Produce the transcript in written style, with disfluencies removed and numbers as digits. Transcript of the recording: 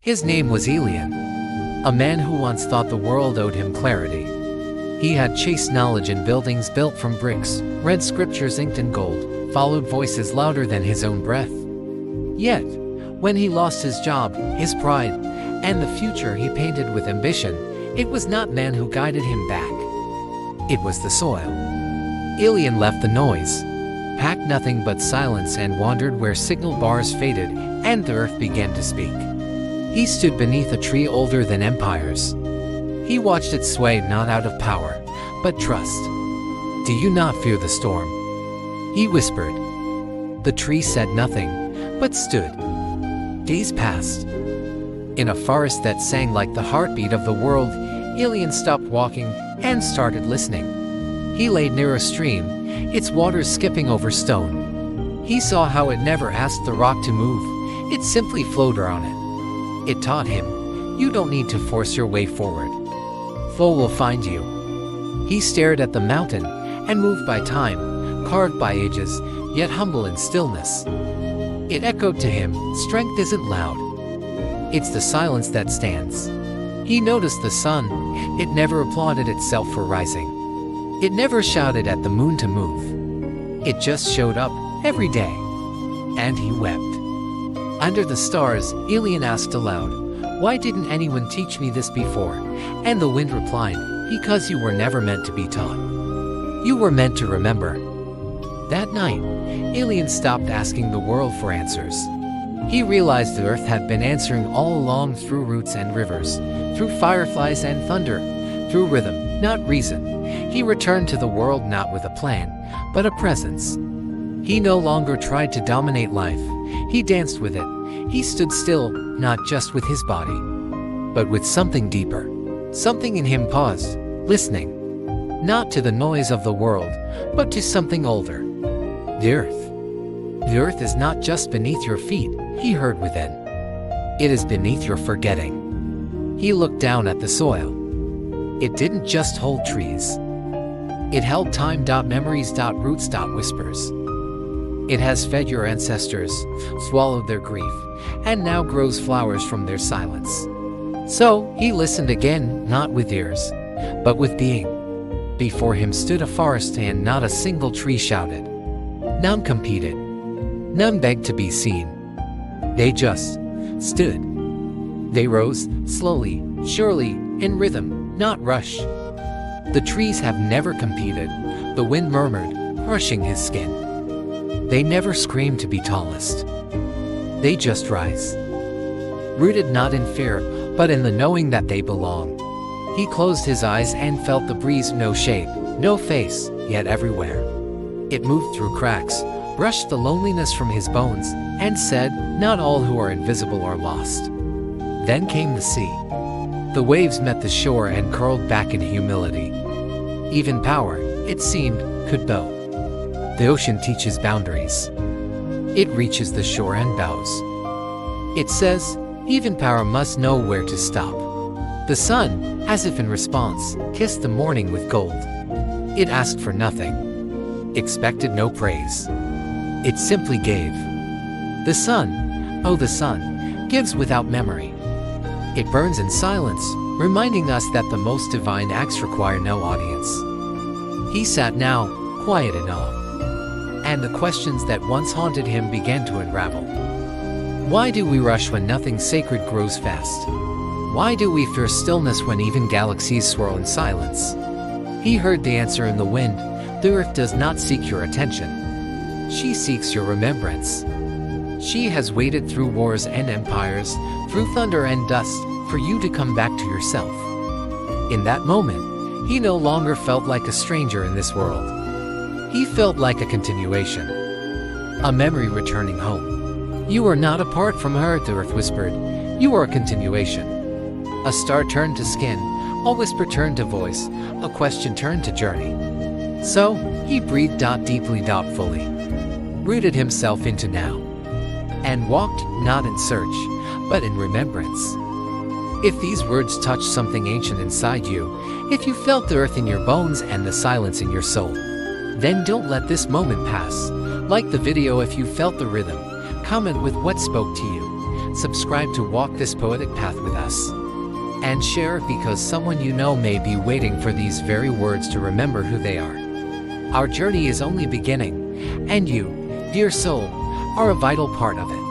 His name was Elian, a man who once thought the world owed him clarity. He had chased knowledge in buildings built from bricks, read scriptures inked in gold, followed voices louder than his own breath. Yet, when he lost his job, his pride, and the future he painted with ambition, it was not man who guided him back. It was the soil. Elian left the noise, packed nothing but silence, and wandered where signal bars faded and the earth began to speak. He stood beneath a tree older than empires. He watched it sway not out of power, but trust. "Do you not fear the storm?" he whispered. The tree said nothing, but stood. Days passed. In a forest that sang like the heartbeat of the world, Elian stopped walking and started listening. He lay near a stream, its waters skipping over stone. He saw how it never asked the rock to move, it simply flowed on it. It taught him, you don't need to force your way forward. Flow will find you. He stared at the mountain, and moved by time, carved by ages, yet humble in stillness. It echoed to him, strength isn't loud. It's the silence that stands. He noticed the sun, it never applauded itself for rising. It never shouted at the moon to move. It just showed up, every day. And he wept. Under the stars, Elian asked aloud, "Why didn't anyone teach me this before?" And the wind replied, "Because you were never meant to be taught. You were meant to remember." That night, Elian stopped asking the world for answers. He realized the earth had been answering all along through roots and rivers, through fireflies and thunder, through rhythm, not reason. He returned to the world not with a plan, but a presence. He no longer tried to dominate life. He danced with it. He stood still, not just with his body, but with something deeper. Something in him paused, listening. Not to the noise of the world, but to something older. The earth. The earth is not just beneath your feet, he heard within. It is beneath your forgetting. He looked down at the soil. It didn't just hold trees. It held time, memories, roots, whispers. It has fed your ancestors, swallowed their grief, and now grows flowers from their silence. So, he listened again, not with ears, but with being. Before him stood a forest, and not a single tree shouted. None competed. None begged to be seen. They just stood. They rose, slowly, surely, in rhythm, not rush. The trees have never competed, the wind murmured, brushing his skin. They never screamed to be tallest. They just rise. Rooted not in fear, but in the knowing that they belong. He closed his eyes and felt the breeze, no shape, no face, yet everywhere. It moved through cracks, brushed the loneliness from his bones, and said, "Not all who are invisible are lost." Then came the sea. The waves met the shore and curled back in humility. Even power, it seemed, could bow. The ocean teaches boundaries. It reaches the shore and bows. It says, even power must know where to stop. The sun, as if in response, kissed the morning with gold. It asked for nothing, expected no praise. It simply gave. The sun, oh the sun, gives without memory. It burns in silence, reminding us that the most divine acts require no audience. He sat now, quiet in awe. And the questions that once haunted him began to unravel. Why do we rush when nothing sacred grows fast? Why do we fear stillness when even galaxies swirl in silence? He heard the answer in the wind. The earth does not seek your attention. She seeks your remembrance. She has waited through wars and empires, through thunder and dust, for you to come back to yourself. In that moment, he no longer felt like a stranger in this world. He felt like a continuation. A memory returning home. You are not apart from her, the earth whispered. You are a continuation. A star turned to skin, a whisper turned to voice, a question turned to journey. So, he breathed deeply, fully. Rooted himself into now. And walked, not in search, but in remembrance. If these words touched something ancient inside you, if you felt the earth in your bones and the silence in your soul, then don't let this moment pass. Like the video if you felt the rhythm. Comment with what spoke to you. subscribe to walk this poetic path with us. And share because someone you know may be waiting for these very words to remember who they are. Our journey is only beginning, and you, dear soul, are a vital part of it.